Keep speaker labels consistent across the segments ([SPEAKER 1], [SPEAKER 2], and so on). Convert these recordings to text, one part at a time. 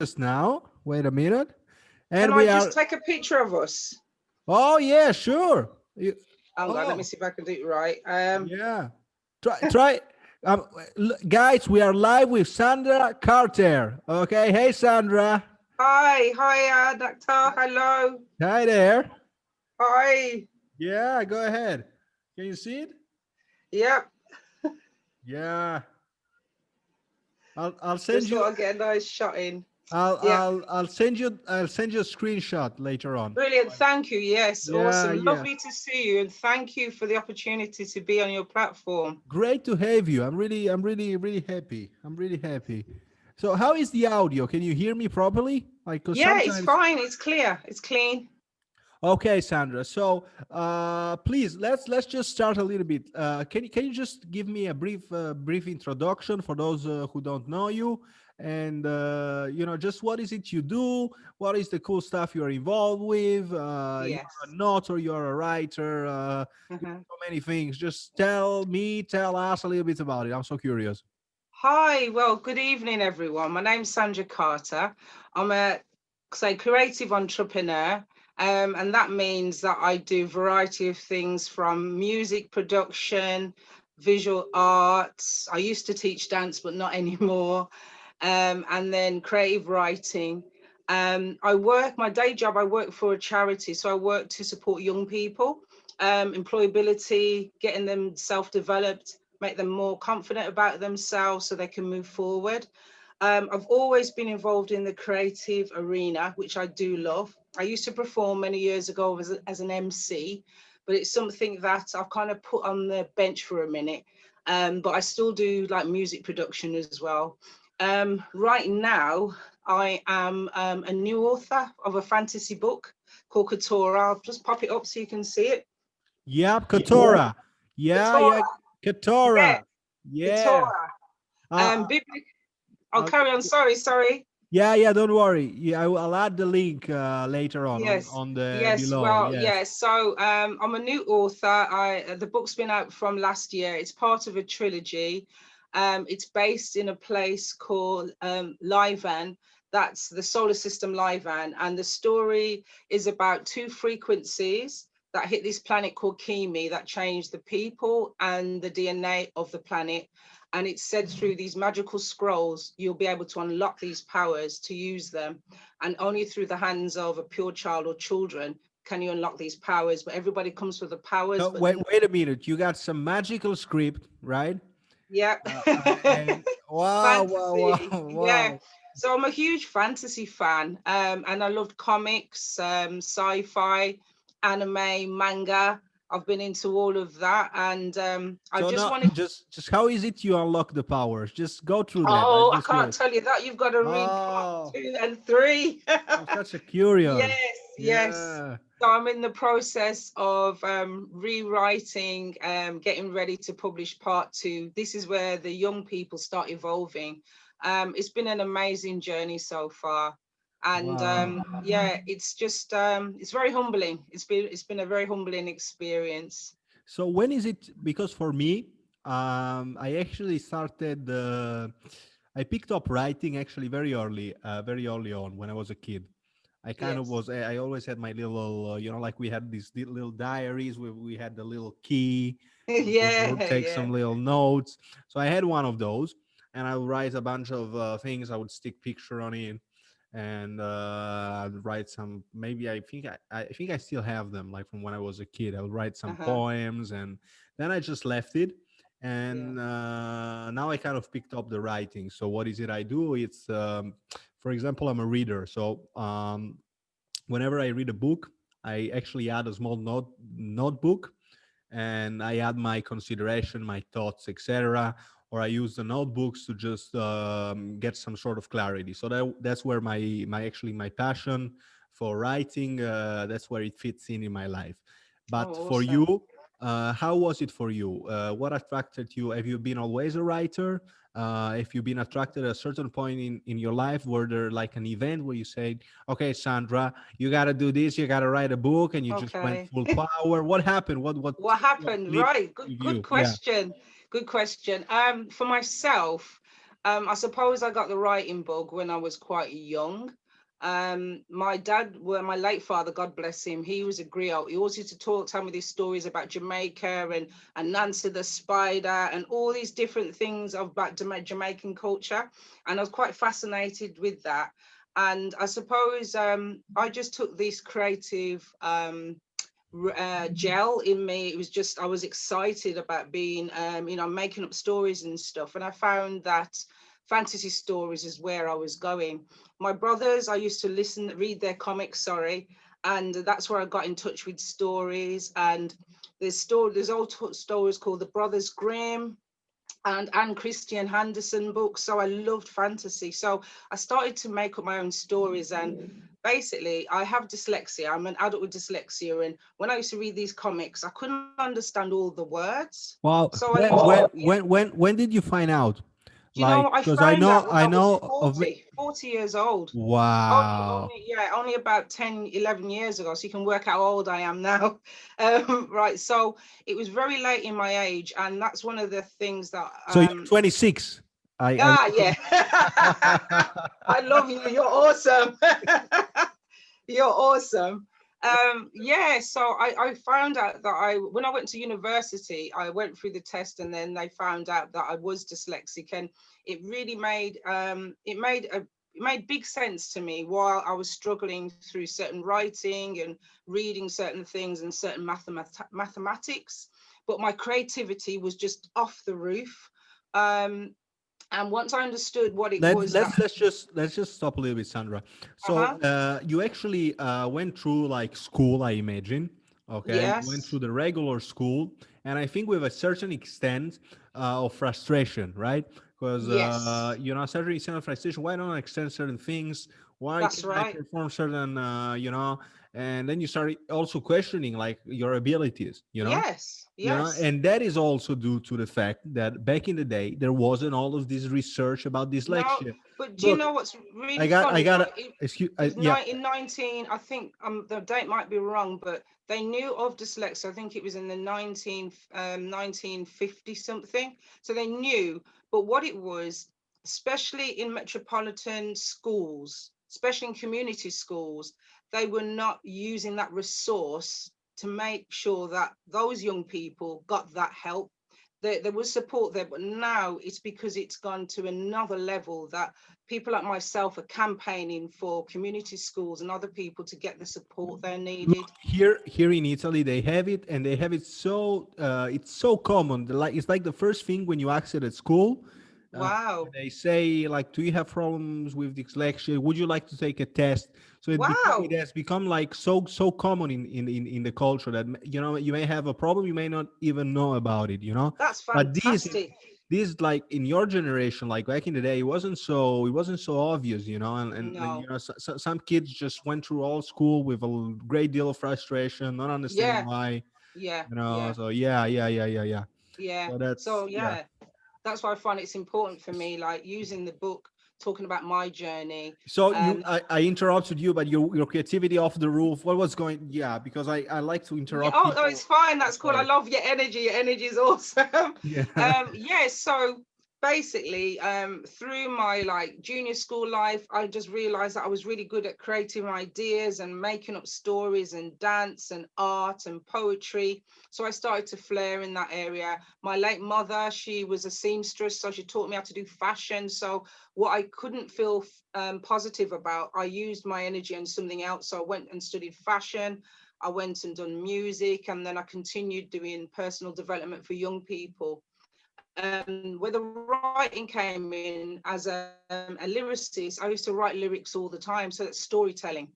[SPEAKER 1] Just now. Wait a minute.
[SPEAKER 2] Can
[SPEAKER 1] And
[SPEAKER 2] I
[SPEAKER 1] we
[SPEAKER 2] just
[SPEAKER 1] are.
[SPEAKER 2] take a picture of us?
[SPEAKER 1] Oh yeah, sure.
[SPEAKER 2] Hang on, let me
[SPEAKER 1] Oh
[SPEAKER 2] see if I can do it right.
[SPEAKER 1] yeah. Try. Guys, we are live with Sandra Carter. Okay. Hey, Sandra.
[SPEAKER 2] Hi, Nakar. Hello.
[SPEAKER 1] Hi there.
[SPEAKER 2] Hi.
[SPEAKER 1] Yeah. Go ahead. Can you see it?
[SPEAKER 2] Yep.
[SPEAKER 1] Yeah. I'll send
[SPEAKER 2] Just
[SPEAKER 1] you.
[SPEAKER 2] thought I'd get a nice shot in.
[SPEAKER 1] I'll
[SPEAKER 2] Yeah.
[SPEAKER 1] I'll I'll send you. I'll send you a screenshot later on.
[SPEAKER 2] Brilliant. Thank you. Yes.
[SPEAKER 1] Yeah.
[SPEAKER 2] Awesome.
[SPEAKER 1] Yeah.
[SPEAKER 2] Lovely to see you. And thank you for the opportunity to be on your platform.
[SPEAKER 1] Great to have you. Really happy. I'm really happy. So, how is the audio? Can you hear me properly? Like, cause
[SPEAKER 2] Yeah, it's
[SPEAKER 1] sometimes.
[SPEAKER 2] fine. It's clear. It's clean.
[SPEAKER 1] Okay, Sandra. So, please let's just start a little bit. Can you just give me a brief introduction for those who don't know you, and just what is it you do? What is the cool stuff you're involved with? You're
[SPEAKER 2] Yes.
[SPEAKER 1] an author. You're a writer.
[SPEAKER 2] Mhm.
[SPEAKER 1] So many things. Just tell us a little bit about it. I'm so curious.
[SPEAKER 2] Hi. Well, good evening, everyone. My name's Sandra Carter. I'm a creative entrepreneur. And that means that I do a variety of things from music production, visual arts. I used to teach dance, but not anymore. And then creative writing. My day job, I work for a charity. So I work to support young people, employability, getting them self-developed, make them more confident about themselves so they can move forward. I've always been involved in the creative arena, which I do love. I used to perform many years ago as an MC, but it's something that I've kind of put on the bench for a minute. But I still do like music production as well. Right now, I am a new author of a fantasy book called Kettorah. I'll just pop it up so you can see it.
[SPEAKER 1] Yep, Kettorah. Yeah, yeah,
[SPEAKER 2] Kettorah, yeah,
[SPEAKER 1] Kettorah. Yeah.
[SPEAKER 2] Kettorah.
[SPEAKER 1] Uh,
[SPEAKER 2] Biblical. I'll
[SPEAKER 1] I'll,
[SPEAKER 2] carry on. Sorry.
[SPEAKER 1] yeah, yeah. Don't worry. Yeah, I'll add the link later on
[SPEAKER 2] Yes,
[SPEAKER 1] on the
[SPEAKER 2] yes.
[SPEAKER 1] below.
[SPEAKER 2] Well,
[SPEAKER 1] Yes.
[SPEAKER 2] yeah. So I'm a new author. The book's been out from last year. It's part of a trilogy. It's based in a place called Livan. That's the solar system Livan, and the story is about two frequencies that hit this planet called Kimi that changed the people and the DNA of the planet. And it's said through these magical scrolls, you'll be able to unlock these powers to use them, and only through the hands of a pure child or children can you unlock these powers. But everybody comes with the powers,
[SPEAKER 1] So
[SPEAKER 2] but
[SPEAKER 1] wait a minute. You got some magical script, right?
[SPEAKER 2] yeah.
[SPEAKER 1] And wow,
[SPEAKER 2] Fantasy, yeah.
[SPEAKER 1] wow.
[SPEAKER 2] So I'm a huge fantasy fan, and I loved comics, sci-fi, anime, manga. I've been into all of that, and I
[SPEAKER 1] So
[SPEAKER 2] just
[SPEAKER 1] now,
[SPEAKER 2] wanted.
[SPEAKER 1] just how is it you unlock the powers? Just go through that. I'm
[SPEAKER 2] Oh, I
[SPEAKER 1] just
[SPEAKER 2] can't
[SPEAKER 1] curious.
[SPEAKER 2] tell you that. You've got to read part
[SPEAKER 1] Oh,
[SPEAKER 2] 2 and 3.
[SPEAKER 1] I'm such a curious.
[SPEAKER 2] Yes, yes.
[SPEAKER 1] Yeah.
[SPEAKER 2] So I'm in the process of rewriting, getting ready to publish part 2. This is where the young people start evolving. It's been an amazing journey so far. And
[SPEAKER 1] Wow.
[SPEAKER 2] yeah, it's just it's very humbling. It's been a very humbling experience.
[SPEAKER 1] So when is it? Because for me, I actually started. I picked up writing actually very early on when I was a kid. I kind of
[SPEAKER 2] Yes.
[SPEAKER 1] was. I always had my little, like we had these little diaries where we had the little key. Would
[SPEAKER 2] Yeah,
[SPEAKER 1] take
[SPEAKER 2] yeah.
[SPEAKER 1] some little notes. So I had one of those, and I would write a bunch of things. I would stick picture on it, and I'd write some. Maybe I think I still have them, like from when I was a kid. I would write some
[SPEAKER 2] Uh-huh.
[SPEAKER 1] poems, and then I just left it.
[SPEAKER 2] Yeah.
[SPEAKER 1] And now I kind of picked up the writing. So what is it I do? It's for example, I'm a reader. So whenever I read a book, I actually add a small notebook, and I add my consideration, my thoughts, etc. Or I use the notebooks to just get some sort of clarity. So that's where my passion for writing, that's where it fits in my life. But
[SPEAKER 2] Oh,
[SPEAKER 1] for
[SPEAKER 2] awesome.
[SPEAKER 1] you, how was it for you? What attracted you? Have you been always a writer? If you've been attracted at a certain point in your life, were there like an event where you said, okay, Sandra, you got to do this, you got to write a book, and you just went
[SPEAKER 2] Okay.
[SPEAKER 1] full power? What happened? What
[SPEAKER 2] What happened?
[SPEAKER 1] clicked
[SPEAKER 2] Right. Good
[SPEAKER 1] with
[SPEAKER 2] good
[SPEAKER 1] you? Yeah.
[SPEAKER 2] question. Good question. For myself, I suppose I got the writing bug when I was quite young. My dad, well, my late father, God bless him, he was a griot. He always used to tell me these stories about Jamaica and Nancy the Spider and all these different things about Jamaican culture. And I was quite fascinated with that. And I suppose I just took this creative gel in me. It was just, I was excited about being, making up stories and stuff. And I found that fantasy stories is where I was going. My brothers, I used to read their comics, sorry. And that's where I got in touch with stories. And there's old stories called The Brothers Grimm and Anne Christian Andersen books. So I loved fantasy. So I started to make up my own stories. And basically, I have dyslexia. I'm an adult with dyslexia. And when I used to read these comics, I couldn't understand all the words.
[SPEAKER 1] Wow.
[SPEAKER 2] So I
[SPEAKER 1] When
[SPEAKER 2] used to,
[SPEAKER 1] when
[SPEAKER 2] yeah.
[SPEAKER 1] when when when did you find out?
[SPEAKER 2] Do you know,
[SPEAKER 1] Like,
[SPEAKER 2] I
[SPEAKER 1] because I
[SPEAKER 2] found
[SPEAKER 1] know
[SPEAKER 2] out when
[SPEAKER 1] I
[SPEAKER 2] I was
[SPEAKER 1] know of
[SPEAKER 2] 40 years old.
[SPEAKER 1] wow.
[SPEAKER 2] Only about 10, 11 years ago. So you can work out how old I am now. Right. So it was very late in my age. And that's one of the things that,
[SPEAKER 1] So you're 26. I
[SPEAKER 2] yeah. I love you. You're awesome. You're awesome. Yeah, so I found out that when I went to university, I went through the test and then they found out that I was dyslexic, and it really made big sense to me while I was struggling through certain writing and reading certain things and certain mathematics, but my creativity was just off the roof. Um, and once I understood what it
[SPEAKER 1] let's
[SPEAKER 2] was that,
[SPEAKER 1] let's let's just stop a little bit, Sandra. So
[SPEAKER 2] uh-huh,
[SPEAKER 1] you actually went through like school, I imagine. Okay, you went
[SPEAKER 2] yes,
[SPEAKER 1] through the regular school, and I think with a certain extent of frustration, right? Because
[SPEAKER 2] yes,
[SPEAKER 1] a certain extent of frustration. Why don't I extend certain things? Why
[SPEAKER 2] that's
[SPEAKER 1] can't I
[SPEAKER 2] right.
[SPEAKER 1] perform certain, And then you start also questioning like your abilities,
[SPEAKER 2] Yes, yes.
[SPEAKER 1] and that is also due to the fact that back in the day there wasn't all of this research about
[SPEAKER 2] No,
[SPEAKER 1] dyslexia.
[SPEAKER 2] but do you
[SPEAKER 1] Look,
[SPEAKER 2] know what's really
[SPEAKER 1] I
[SPEAKER 2] funny
[SPEAKER 1] got
[SPEAKER 2] though?
[SPEAKER 1] to excuse,
[SPEAKER 2] It was
[SPEAKER 1] yeah.
[SPEAKER 2] in 19, I think the date might be wrong, but they knew of dyslexia. I think it was in the 1950 something. So they knew, but what it was, especially in metropolitan schools, especially in community schools, they were not using that resource to make sure that those young people got that help. There was support there, but now it's because it's gone to another level that people like myself are campaigning for community schools and other people to get the support they're needed.
[SPEAKER 1] Look, here in Italy they have it, and they have it so it's so common. Like it's like the first thing when you ask it at school.
[SPEAKER 2] Wow.
[SPEAKER 1] They say like, do you have problems with dyslexia? Would you like to take a test? So it
[SPEAKER 2] Wow.
[SPEAKER 1] has become like so common in the culture that you may have a problem, you may not even know about it,
[SPEAKER 2] That's
[SPEAKER 1] but
[SPEAKER 2] fantastic.
[SPEAKER 1] this like in your generation, like back in the day, it wasn't so obvious, and
[SPEAKER 2] No.
[SPEAKER 1] some kids just went through all school with a great deal of frustration, not understanding
[SPEAKER 2] Yeah.
[SPEAKER 1] why,
[SPEAKER 2] Yeah. Yeah.
[SPEAKER 1] so yeah.
[SPEAKER 2] Yeah.
[SPEAKER 1] So that's
[SPEAKER 2] So
[SPEAKER 1] yeah.
[SPEAKER 2] yeah, that's why I find it's important for me, like using the book, talking about my journey.
[SPEAKER 1] So
[SPEAKER 2] Um,
[SPEAKER 1] I interrupted you, but your creativity off the roof. What was going? Yeah, because I like to
[SPEAKER 2] Yeah,
[SPEAKER 1] interrupt
[SPEAKER 2] oh, no, it's
[SPEAKER 1] people.
[SPEAKER 2] fine.
[SPEAKER 1] I'm
[SPEAKER 2] That's cool. I
[SPEAKER 1] sorry.
[SPEAKER 2] love your energy. Your energy is awesome.
[SPEAKER 1] Yeah.
[SPEAKER 2] Yeah, so basically, through my like junior school life, I just realized that I was really good at creating ideas and making up stories and dance and art and poetry. So I started to flare in that area. My late mother, she was a seamstress, so she taught me how to do fashion. So what I couldn't feel positive about, I used my energy on something else. So I went and studied fashion. I went and done music, and then I continued doing personal development for young people. Where the writing came in as a lyricist, I used to write lyrics all the time. So that's storytelling.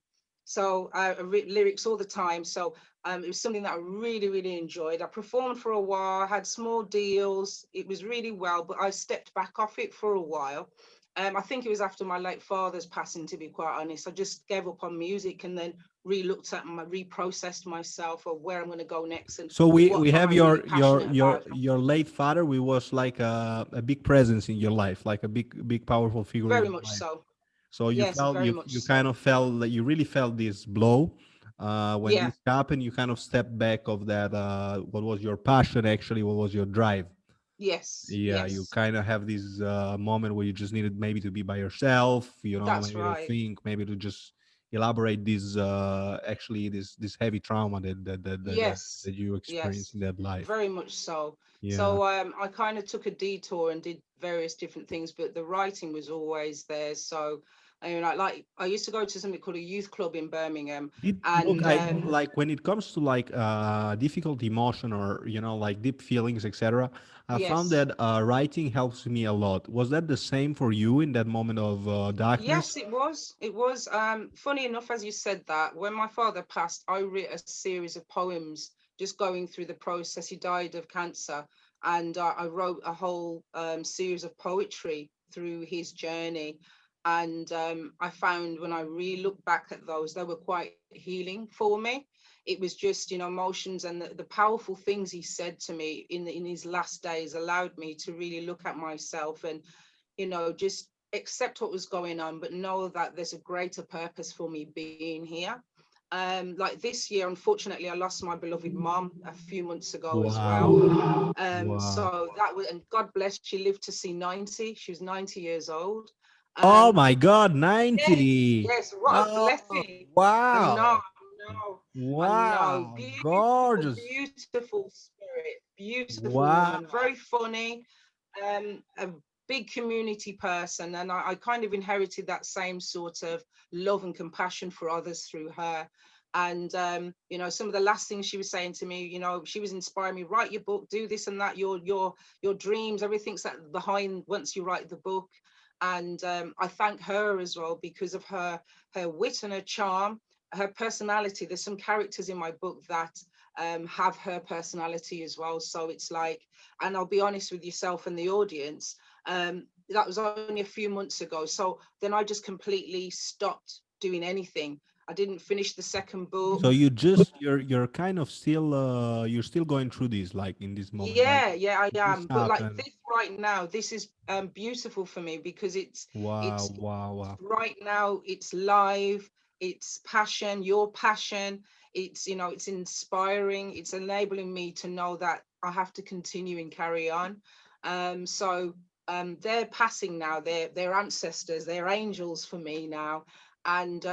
[SPEAKER 2] So I lyrics all the time. So it was something that I really, really enjoyed. I performed for a while, had small deals. It was really well, but I stepped back off it for a while. I think it was after my late father's passing, to be quite honest. I just gave up on music and then re-looked at my reprocessed myself of where I'm going to go next and
[SPEAKER 1] So we
[SPEAKER 2] what
[SPEAKER 1] we
[SPEAKER 2] am
[SPEAKER 1] have
[SPEAKER 2] I really
[SPEAKER 1] your your
[SPEAKER 2] passionate
[SPEAKER 1] your
[SPEAKER 2] about.
[SPEAKER 1] your late father. We was like a big presence in your life, like a big powerful figure in
[SPEAKER 2] Very
[SPEAKER 1] your
[SPEAKER 2] much
[SPEAKER 1] life.
[SPEAKER 2] so.
[SPEAKER 1] So you
[SPEAKER 2] Yes,
[SPEAKER 1] felt
[SPEAKER 2] very
[SPEAKER 1] you
[SPEAKER 2] much
[SPEAKER 1] you kind
[SPEAKER 2] so.
[SPEAKER 1] of felt that you really felt this blow when
[SPEAKER 2] Yeah.
[SPEAKER 1] this happened. You kind of stepped back of that. What was your passion actually? What was your drive?
[SPEAKER 2] Yes,
[SPEAKER 1] Yeah, you
[SPEAKER 2] yes,
[SPEAKER 1] kind of have this moment where you just needed maybe to be by yourself,
[SPEAKER 2] that's
[SPEAKER 1] maybe to
[SPEAKER 2] right.
[SPEAKER 1] think, maybe to just elaborate this actually this heavy trauma
[SPEAKER 2] Yes,
[SPEAKER 1] that you experience
[SPEAKER 2] yes,
[SPEAKER 1] in that life.
[SPEAKER 2] very much so.
[SPEAKER 1] Yeah.
[SPEAKER 2] So I kind of took a detour and did various different things, but the writing was always there. So I mean, like I used to go to something called a youth club in Birmingham,
[SPEAKER 1] Did look
[SPEAKER 2] and
[SPEAKER 1] I like when it comes to like difficult emotion or like deep feelings, etc. I found
[SPEAKER 2] yes,
[SPEAKER 1] that writing helps me a lot. Was that the same for you in that moment of darkness?
[SPEAKER 2] yes, it was. It was. Funny enough, as you said that, when my father passed, I wrote a series of poems just going through the process. He died of cancer, and I wrote a whole series of poetry through his journey. And I found when I really look back at those, they were quite healing for me. It was just, emotions and the powerful things he said to me in his last days allowed me to really look at myself and just accept what was going on, but know that there's a greater purpose for me being here. Like this year, unfortunately, I lost my beloved mom a few months ago as
[SPEAKER 1] Wow.
[SPEAKER 2] well.
[SPEAKER 1] Wow.
[SPEAKER 2] So that was, and God bless, she lived to see 90. She was 90 years old.
[SPEAKER 1] Oh
[SPEAKER 2] Um,
[SPEAKER 1] my God,
[SPEAKER 2] yes,
[SPEAKER 1] 90.
[SPEAKER 2] yes, what a
[SPEAKER 1] Oh,
[SPEAKER 2] blessing. I know,
[SPEAKER 1] wow.
[SPEAKER 2] I know, I know.
[SPEAKER 1] Wow.
[SPEAKER 2] Beautiful,
[SPEAKER 1] Gorgeous.
[SPEAKER 2] beautiful spirit, beautiful woman,
[SPEAKER 1] Wow.
[SPEAKER 2] very funny, a big community person, and I kind of inherited that same sort of love and compassion for others through her. And some of the last things she was saying to me, she was inspiring me, write your book, do this and that, your dreams, everything's that behind once you write the book. And I thank her as well because of her wit and her charm, her personality. There's some characters in my book that have her personality as well. So it's like, and I'll be honest with yourself and the audience, that was only a few months ago. So then I just completely stopped doing anything. I didn't finish the second
[SPEAKER 1] So
[SPEAKER 2] book.
[SPEAKER 1] you just you're kind of still you're still going through this like in this moment like
[SPEAKER 2] Yeah, yeah, I
[SPEAKER 1] this
[SPEAKER 2] am. But like
[SPEAKER 1] happened.
[SPEAKER 2] this right now, this is beautiful for me because
[SPEAKER 1] Wow,
[SPEAKER 2] it's
[SPEAKER 1] wow, wow.
[SPEAKER 2] right now, it's live, it's passion, your passion, it's inspiring, it's enabling me to know that I have to continue and carry on. So they're passing now, they're ancestors, they're angels for me now. And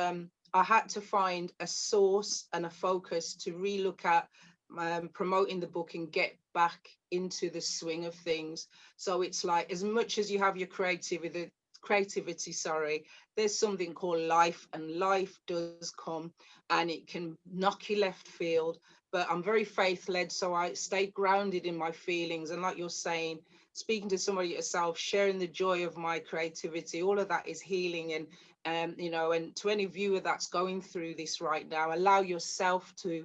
[SPEAKER 2] I had to find a source and a focus to relook at promoting the book and get back into the swing of things. So it's like, as much as you have your creativity, sorry, there's something called life, and life does come and it can knock you left field. But I'm very faith led, so I stay grounded in my feelings. And like you're saying, speaking to somebody yourself, sharing the joy of my creativity, all of that is healing. And and to any viewer that's going through this right now, allow yourself to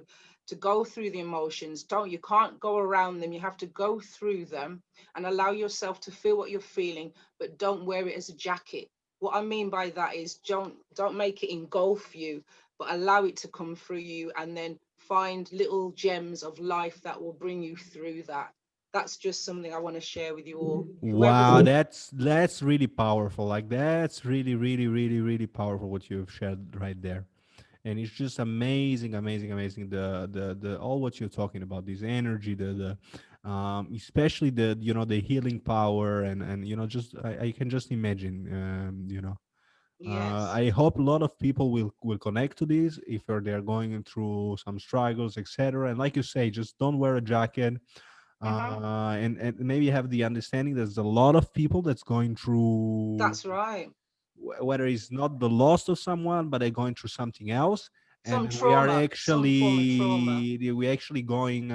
[SPEAKER 2] go through the emotions. Don't You can't go around them, you have to go through them and allow yourself to feel what you're feeling, but don't wear it as a jacket. What I mean by that is don't make it engulf you, but allow it to come through you, and then find little gems of life that will bring you through that. That's just something I want to share with you all. Whoever's
[SPEAKER 1] Wow, that's really powerful. Like that's really, really, really, really powerful what you've shared right there. And it's just amazing, amazing, amazing. The all what you're talking about, this energy, the especially the the healing power and just I can just imagine
[SPEAKER 2] yes.
[SPEAKER 1] I hope a lot of people will connect to this if they're going through some struggles, etc. And like you say, just don't wear a jacket,
[SPEAKER 2] Uh-huh.
[SPEAKER 1] and maybe have the understanding there's a lot of people that's going through
[SPEAKER 2] That's right.
[SPEAKER 1] whether it's not the loss of someone, but they're going through something else.
[SPEAKER 2] Some
[SPEAKER 1] And we are
[SPEAKER 2] trauma, some form of trauma.
[SPEAKER 1] actually going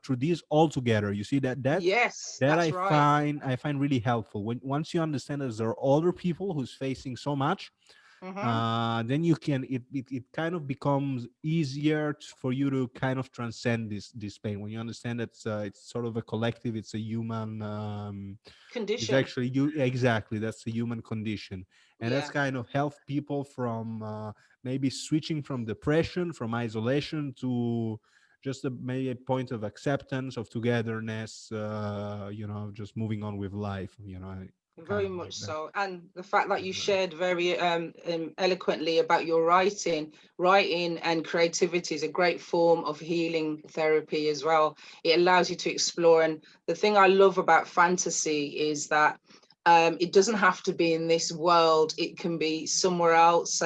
[SPEAKER 1] through this all together. You see
[SPEAKER 2] Yes,
[SPEAKER 1] that
[SPEAKER 2] that's right.
[SPEAKER 1] I find really helpful when once you understand that there are other people who's facing so much,
[SPEAKER 2] Uh-huh.
[SPEAKER 1] then you can it kind of becomes easier for you to kind of transcend this pain when you understand that it's sort of a collective, it's a human it's
[SPEAKER 2] Condition.
[SPEAKER 1] actually you exactly that's the human condition, and that's
[SPEAKER 2] Yeah.
[SPEAKER 1] kind of help people from maybe switching from depression, from isolation to just maybe a point of acceptance, of togetherness, just moving on with life. kind
[SPEAKER 2] Very
[SPEAKER 1] of like
[SPEAKER 2] much
[SPEAKER 1] that.
[SPEAKER 2] so. And the fact that you
[SPEAKER 1] Uh,
[SPEAKER 2] shared very eloquently about your writing and creativity is a great form of healing therapy as well. It allows you to explore. And the thing I love about fantasy is that it doesn't have to be in this world. It can be somewhere else.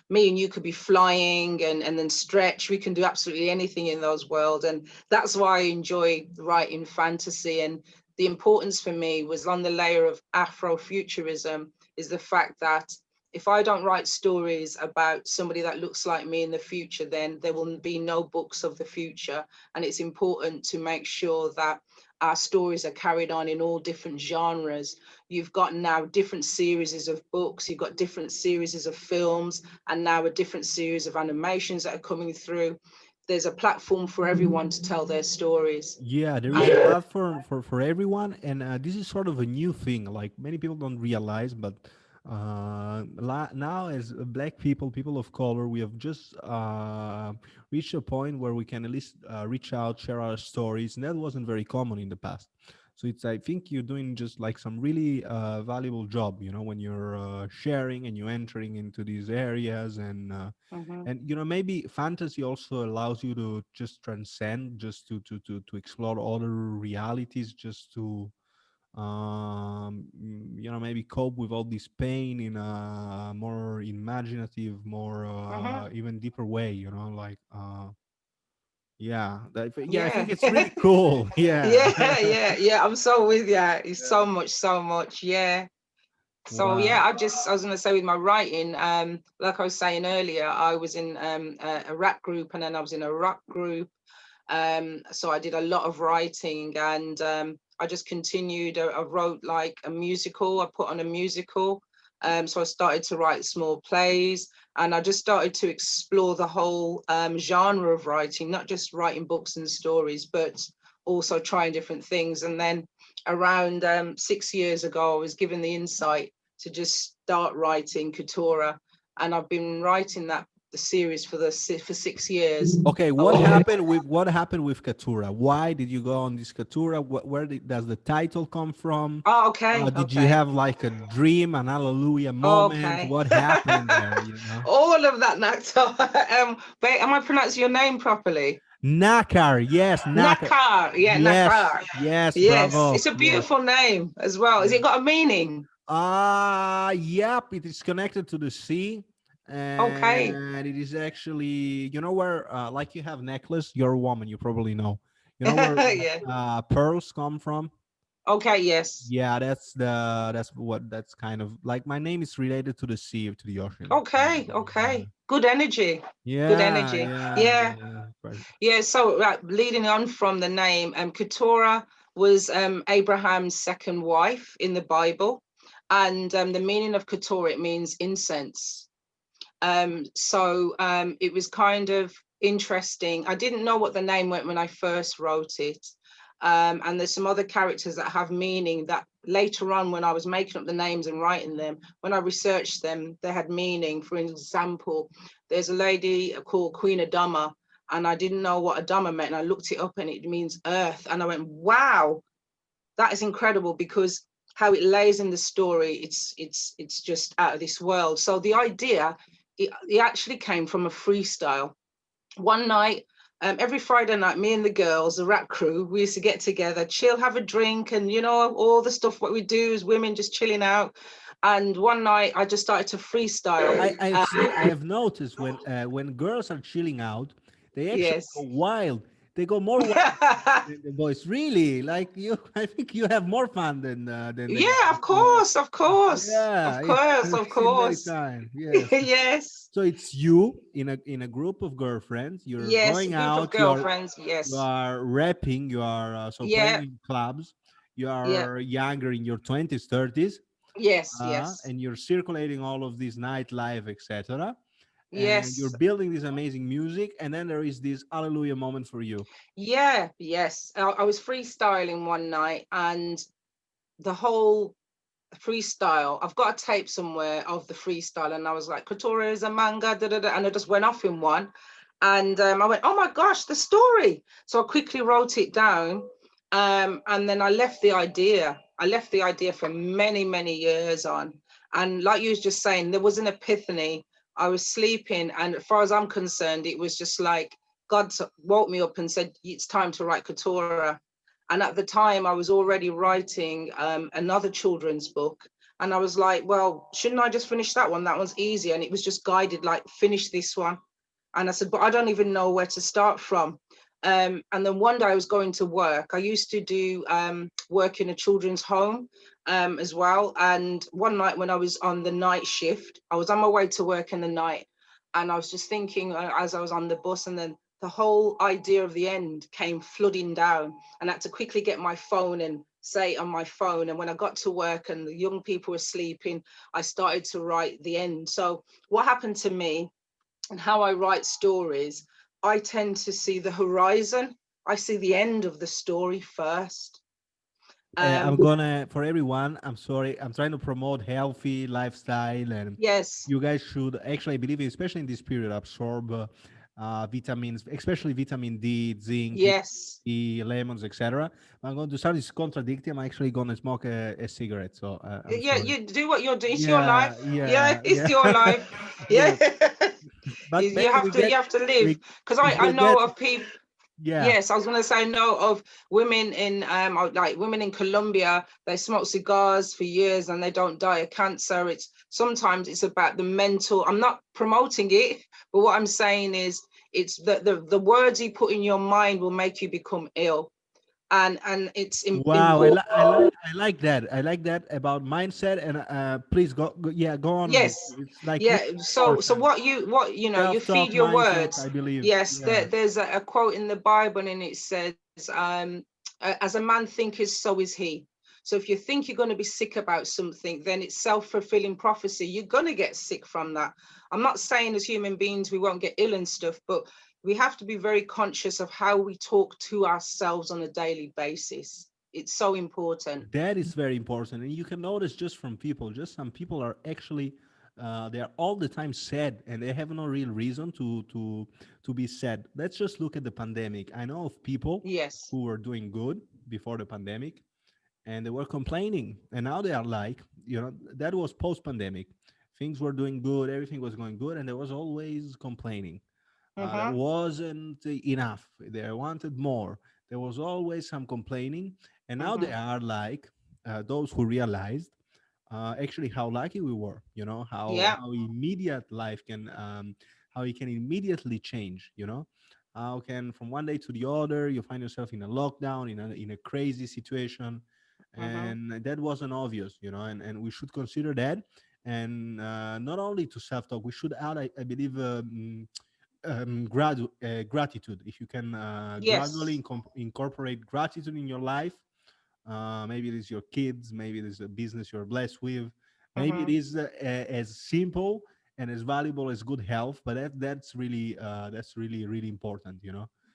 [SPEAKER 2] Me and you could be flying and then stretch. We can do absolutely anything in those worlds. And that's why I enjoy writing fantasy. And the importance for me was on the layer of Afrofuturism is the fact that if I don't write stories about somebody that looks like me in the future, then there will be no books of the future. And it's important to make sure that our stories are carried on in all different genres. You've got now different series of books, you've got different series of films, and now a different series of animations that are coming through. There's a platform for everyone to tell their stories.
[SPEAKER 1] Yeah, there is a
[SPEAKER 2] And
[SPEAKER 1] platform for everyone, and this is sort of a new thing. Like many people don't realize, but now as black people, people of color, we have just reached a point where we can at least reach out, share our stories, and that wasn't very common in the past. So it's I think you're doing just like some really valuable job, you know, when you're sharing and you're entering into these areas
[SPEAKER 2] mhm.
[SPEAKER 1] and you know maybe fantasy also allows you to just transcend just to explore other realities just to you know maybe cope with all this pain in a more imaginative more
[SPEAKER 2] Mhm.
[SPEAKER 1] even deeper way, you know, like yeah yeah, I
[SPEAKER 2] Yeah.
[SPEAKER 1] think it's really cool. Yeah.
[SPEAKER 2] Yeah. I'm so with you. It's so
[SPEAKER 1] Yeah.
[SPEAKER 2] much, so much. Yeah. So yeah,
[SPEAKER 1] Wow.
[SPEAKER 2] I was gonna say with my writing, like I was saying earlier, I was in a rap group and then I was in a rock group. So I did a lot of writing and I just continued. I wrote like a musical. I put on a musical. So I started to write small plays and I just started to explore the whole genre of writing, not just writing books and stories, but also trying different things. And then around 6 years ago, I was given the insight to just start writing Kettorah. And I've been writing the series for 6 years.
[SPEAKER 1] Okay,
[SPEAKER 2] Oh,
[SPEAKER 1] what happened with Katura? Why did you go on this Katura? Does the title come from?
[SPEAKER 2] oh, okay,
[SPEAKER 1] Did you
[SPEAKER 2] okay.
[SPEAKER 1] have like a dream, an hallelujah moment?
[SPEAKER 2] Okay.
[SPEAKER 1] What happened there? You know,
[SPEAKER 2] All of that, Nakar. But am I pronouncing your name properly?
[SPEAKER 1] Nakar, yes, Nakar,
[SPEAKER 2] Nakar. Yeah,
[SPEAKER 1] yes,
[SPEAKER 2] Nakar.
[SPEAKER 1] yes,
[SPEAKER 2] Yes,
[SPEAKER 1] bravo,
[SPEAKER 2] it's a
[SPEAKER 1] yes,
[SPEAKER 2] beautiful name as well. Has
[SPEAKER 1] yes.
[SPEAKER 2] it got a meaning?
[SPEAKER 1] Yep, it is connected to the sea,
[SPEAKER 2] Okay.
[SPEAKER 1] and it is actually, you know, where like you have necklace. You're a woman, you probably know. You know where
[SPEAKER 2] Yeah.
[SPEAKER 1] pearls come from?
[SPEAKER 2] Okay, yes.
[SPEAKER 1] Yeah, that's what that's kind of like. My name is related to the sea, to the ocean.
[SPEAKER 2] Okay, okay. Good energy. Good
[SPEAKER 1] Yeah,
[SPEAKER 2] energy.
[SPEAKER 1] yeah,
[SPEAKER 2] Yeah.
[SPEAKER 1] yeah. Right.
[SPEAKER 2] Yeah, so leading on from the name, Keturah was Abraham's second wife in the Bible. And the meaning of Keturah, it means incense. So it was kind of interesting. I didn't know what the name meant when I first wrote it. And there's some other characters that have meaning that later on, when I was making up the names and writing them, when I researched them, they had meaning. For example, there's a lady called Queen Adama, and I didn't know what Adama meant. And I looked it up and it means earth. And I went, wow, that is incredible because how it lays in the story, it's just out of this world. So the idea, it actually came from a freestyle. One night, every Friday night, me and the girls, the rap crew, we used to get together, chill, have a drink, and you know all the stuff what we do as women, just chilling out. And one night, I just started to freestyle.
[SPEAKER 1] I have noticed when girls are chilling out, they actually go
[SPEAKER 2] Yes.
[SPEAKER 1] wild. They go more wild than the boys. Really, like you, I think you have more fun than the
[SPEAKER 2] Yeah,
[SPEAKER 1] guys.
[SPEAKER 2] of course, of course, of
[SPEAKER 1] Yeah, yeah,
[SPEAKER 2] course,
[SPEAKER 1] I've
[SPEAKER 2] of
[SPEAKER 1] seen many
[SPEAKER 2] course.
[SPEAKER 1] times. Yes.
[SPEAKER 2] Yes.
[SPEAKER 1] So it's you in a group of girlfriends. You're
[SPEAKER 2] Yes, a
[SPEAKER 1] going
[SPEAKER 2] group of
[SPEAKER 1] out.
[SPEAKER 2] girlfriends.
[SPEAKER 1] You
[SPEAKER 2] Yes.
[SPEAKER 1] are rapping. You are so playing
[SPEAKER 2] Yeah.
[SPEAKER 1] in clubs. You
[SPEAKER 2] Yeah.
[SPEAKER 1] are younger in your 20s, 30s,
[SPEAKER 2] Yes. Yes.
[SPEAKER 1] and you're circulating all of this nightlife, etc. And you're
[SPEAKER 2] Yes.
[SPEAKER 1] building this amazing music. And then there is this hallelujah moment for you.
[SPEAKER 2] Yeah. Yes. I was freestyling one night, and the whole freestyle. I've got a tape somewhere of the freestyle, and I was like, "Keturah is a manga," da, da, da, and I just went off in one, and I went, "Oh my gosh, the story!" So I quickly wrote it down, and then I left the idea. I left the idea for many, many years on. And like you was just saying, there was an epiphany. I was sleeping, and as far as I'm concerned, it was just like God woke me up and said, "It's time to write Kettorah." And at the time, I was already writing another children's book. And I was like, well, shouldn't I just finish that one? That one's easy. And it was just guided, like, finish this one. And I said, but I don't even know where to start from. And then one day I was going to work. I used to do work in a children's home as well. And one night when I was on the night shift, I was on my way to work in the night. And I was just thinking as I was on the bus, and then the whole idea of the end came flooding down. And I had to quickly get my phone and say it on my phone. And when I got to work and the young people were sleeping, I started to write the end. So what happened to me and how I write stories, I tend to see the horizon. I see the end of the story first.
[SPEAKER 1] I'm
[SPEAKER 2] Um,
[SPEAKER 1] gonna, for everyone, I'm sorry, I'm trying to promote healthy lifestyle, and
[SPEAKER 2] yes,
[SPEAKER 1] you guys should actually, I believe, especially in this period, absorb vitamins, especially vitamin D, zinc, vitamin
[SPEAKER 2] yes.
[SPEAKER 1] E, lemons, etc. I'm going to start this contradicting. I'm actually going to smoke a cigarette, so I'm
[SPEAKER 2] Yeah,
[SPEAKER 1] sorry.
[SPEAKER 2] you do what you're doing. It's your
[SPEAKER 1] Yeah,
[SPEAKER 2] life. Yeah,
[SPEAKER 1] yeah,
[SPEAKER 2] it's
[SPEAKER 1] yeah,
[SPEAKER 2] your life. Yeah.
[SPEAKER 1] yeah. But
[SPEAKER 2] You
[SPEAKER 1] maybe
[SPEAKER 2] have to live.
[SPEAKER 1] we
[SPEAKER 2] Because I
[SPEAKER 1] we
[SPEAKER 2] know
[SPEAKER 1] get,
[SPEAKER 2] of people.
[SPEAKER 1] yeah.
[SPEAKER 2] Yes, I was going to say, I know of women in like women in Colombia. They smoke cigars for years and they don't die of cancer. It's sometimes it's about the mental. I'm not promoting it, but what I'm saying is it's the words you put in your mind will make you become ill, and it's
[SPEAKER 1] Wow,
[SPEAKER 2] important.
[SPEAKER 1] I like that. I like that about mindset. And please yeah, go on.
[SPEAKER 2] Yes,
[SPEAKER 1] It's like
[SPEAKER 2] yeah.
[SPEAKER 1] really
[SPEAKER 2] So
[SPEAKER 1] important.
[SPEAKER 2] what you feed
[SPEAKER 1] Self-talk
[SPEAKER 2] your
[SPEAKER 1] mindset,
[SPEAKER 2] words.
[SPEAKER 1] I believe.
[SPEAKER 2] Yes,
[SPEAKER 1] Yeah.
[SPEAKER 2] there's a quote in the Bible, and it says, "As a man thinketh, so is he." So if you think you're going to be sick about something, then it's self-fulfilling prophecy. You're going to get sick from that. I'm not saying as human beings we won't get ill and stuff, but we have to be very conscious of how we talk to ourselves on a daily basis. It's so important.
[SPEAKER 1] That is very important, and you can notice just from people. Just some people are actually, they are all the time sad, and they have no real reason to be sad. Let's just look at the pandemic. I know of people
[SPEAKER 2] Yes.
[SPEAKER 1] who were doing good before the pandemic, and they were complaining, and now they are like, that was post-pandemic. Things were doing good, everything was going good, and there was always complaining. There
[SPEAKER 2] Mm-hmm.
[SPEAKER 1] wasn't enough. They wanted more. There was always some complaining, and now they
[SPEAKER 2] Mm-hmm.
[SPEAKER 1] are like those who realized actually how lucky we were.
[SPEAKER 2] Yeah.
[SPEAKER 1] How immediate life can, how it can immediately change. How can from one day to the other you find yourself in a lockdown, in a crazy situation,
[SPEAKER 2] Mm-hmm.
[SPEAKER 1] and that wasn't obvious. And we should consider that. And not only to self-talk, we should add, I believe, gratitude. If you can gradually
[SPEAKER 2] Yes.
[SPEAKER 1] incorporate gratitude in your life, maybe it is your kids, maybe it is a business you're blessed with, maybe it
[SPEAKER 2] Mm-hmm.
[SPEAKER 1] is as simple and as valuable as good health, but that's really really important,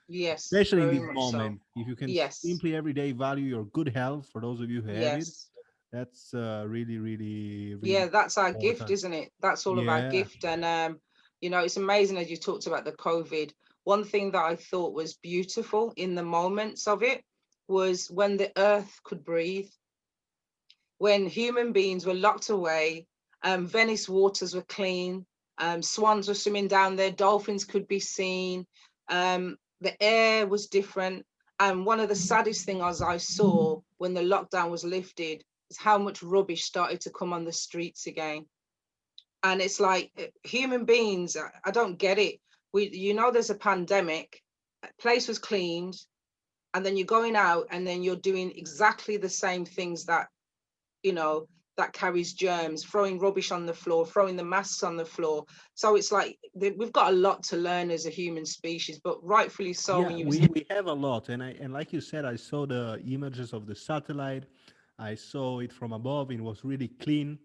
[SPEAKER 2] Yes,
[SPEAKER 1] especially in
[SPEAKER 2] very
[SPEAKER 1] this
[SPEAKER 2] much so.
[SPEAKER 1] moment. If you can
[SPEAKER 2] Yes.
[SPEAKER 1] simply every day value your good health, for those of you who have it,
[SPEAKER 2] Yes.
[SPEAKER 1] that's really really really
[SPEAKER 2] Yeah, that's our gift,
[SPEAKER 1] important.
[SPEAKER 2] isn't it? That's all of our
[SPEAKER 1] Yeah.
[SPEAKER 2] gift. And it's amazing as you talked about the COVID. One thing that I thought was beautiful in the moments of it was when the earth could breathe, when human beings were locked away, Venice waters were clean, swans were swimming down there, dolphins could be seen, the air was different. And one of the saddest things I saw when the lockdown was lifted is how much rubbish started to come on the streets again. And it's like human beings, I don't get it. There's a pandemic, a place was cleaned, and then you're going out and then you're doing exactly the same things you know, that carries germs, throwing rubbish on the floor, throwing the masks on the floor. So it's like we've got a lot to learn as a human species, but rightfully so
[SPEAKER 1] Yeah,
[SPEAKER 2] when you was
[SPEAKER 1] we have a lot, and like you said, I saw the images of the satellite. I saw it from above. It was really clean.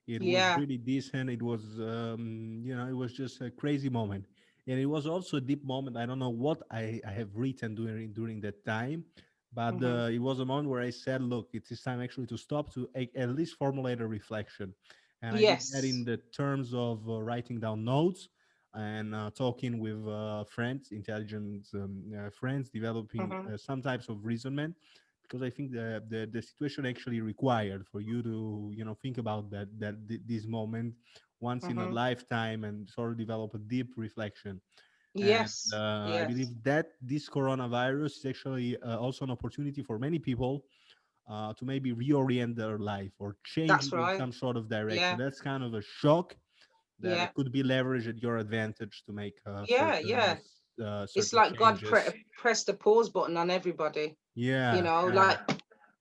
[SPEAKER 1] It was
[SPEAKER 2] yeah.
[SPEAKER 1] really decent. It was, it was just a crazy moment, and it was also a deep moment. I don't know what I have written during that time, but
[SPEAKER 2] Hmm.
[SPEAKER 1] it was a moment where I said, "Look, it is time actually to stop, to at least formulate a reflection," and I did that in
[SPEAKER 2] Yes.
[SPEAKER 1] the terms of writing down notes and talking with friends, intelligent friends, developing
[SPEAKER 2] Hmm.
[SPEAKER 1] some types of reasonment, because I think the situation actually required for you to, you know, think about this moment once in a
[SPEAKER 2] Hmm.
[SPEAKER 1] lifetime and sort of develop a deep reflection. And
[SPEAKER 2] Yes,
[SPEAKER 1] I believe
[SPEAKER 2] yes,
[SPEAKER 1] that this coronavirus is actually also an opportunity for many people to maybe reorient their life or change
[SPEAKER 2] that's
[SPEAKER 1] it in
[SPEAKER 2] right.
[SPEAKER 1] some sort of direction.
[SPEAKER 2] Yeah,
[SPEAKER 1] That's kind of a shock that
[SPEAKER 2] yeah,
[SPEAKER 1] it could be leveraged at your advantage to make
[SPEAKER 2] yeah, yeah. It's
[SPEAKER 1] certain
[SPEAKER 2] like God
[SPEAKER 1] changes.
[SPEAKER 2] pressed the pause button on everybody. You
[SPEAKER 1] Yeah,
[SPEAKER 2] know,
[SPEAKER 1] yeah.
[SPEAKER 2] like,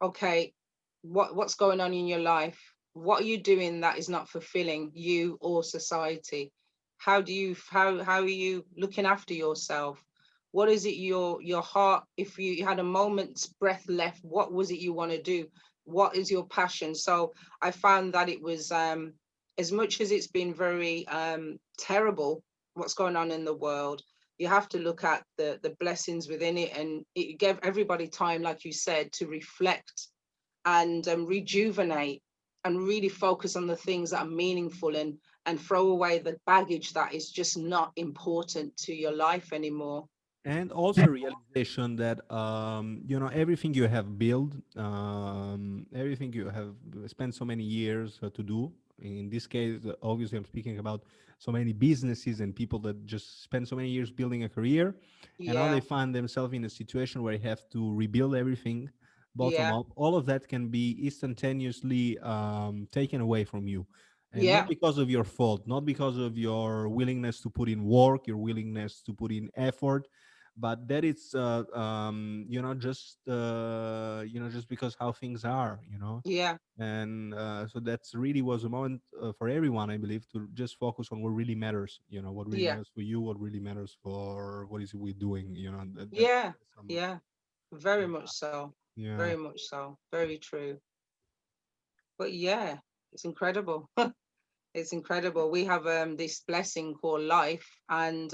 [SPEAKER 2] okay, what's going on in your life? What are you doing that is not fulfilling you or society? How are you looking after yourself? What is it your heart, if you had a moment's breath left, what was it you want to do? What is your passion? So I found that it was, as much as it's been very terrible what's going on in the world, you have to look at the blessings within it, and it gave everybody time, like you said, to reflect and rejuvenate and really focus on the things that are meaningful, and throw away the baggage that is just not important to your life anymore.
[SPEAKER 1] And also realization that you know, everything you have built, everything you have spent so many years to do. In this case, obviously, I'm speaking about so many businesses and people that just spend so many years building a career, and now they
[SPEAKER 2] Yeah,
[SPEAKER 1] find themselves in a situation where they have to rebuild everything bottom
[SPEAKER 2] yeah,
[SPEAKER 1] up. All of that can be instantaneously taken away from you, and not
[SPEAKER 2] yeah,
[SPEAKER 1] because of your fault, not because of your willingness to put in work, your willingness to put in effort, but that it's you know, just because how things are, you know.
[SPEAKER 2] yeah,
[SPEAKER 1] And so that's really was a moment for everyone, I believe, to just focus on what really matters, you know, what really
[SPEAKER 2] yeah,
[SPEAKER 1] matters for you, what really matters for what is it we're doing, you know.
[SPEAKER 2] yeah,
[SPEAKER 1] That's some,
[SPEAKER 2] yeah. Very
[SPEAKER 1] yeah,
[SPEAKER 2] much so.
[SPEAKER 1] yeah.
[SPEAKER 2] Very much so. Very true. But yeah, it's incredible. It's incredible. We have this blessing called life, and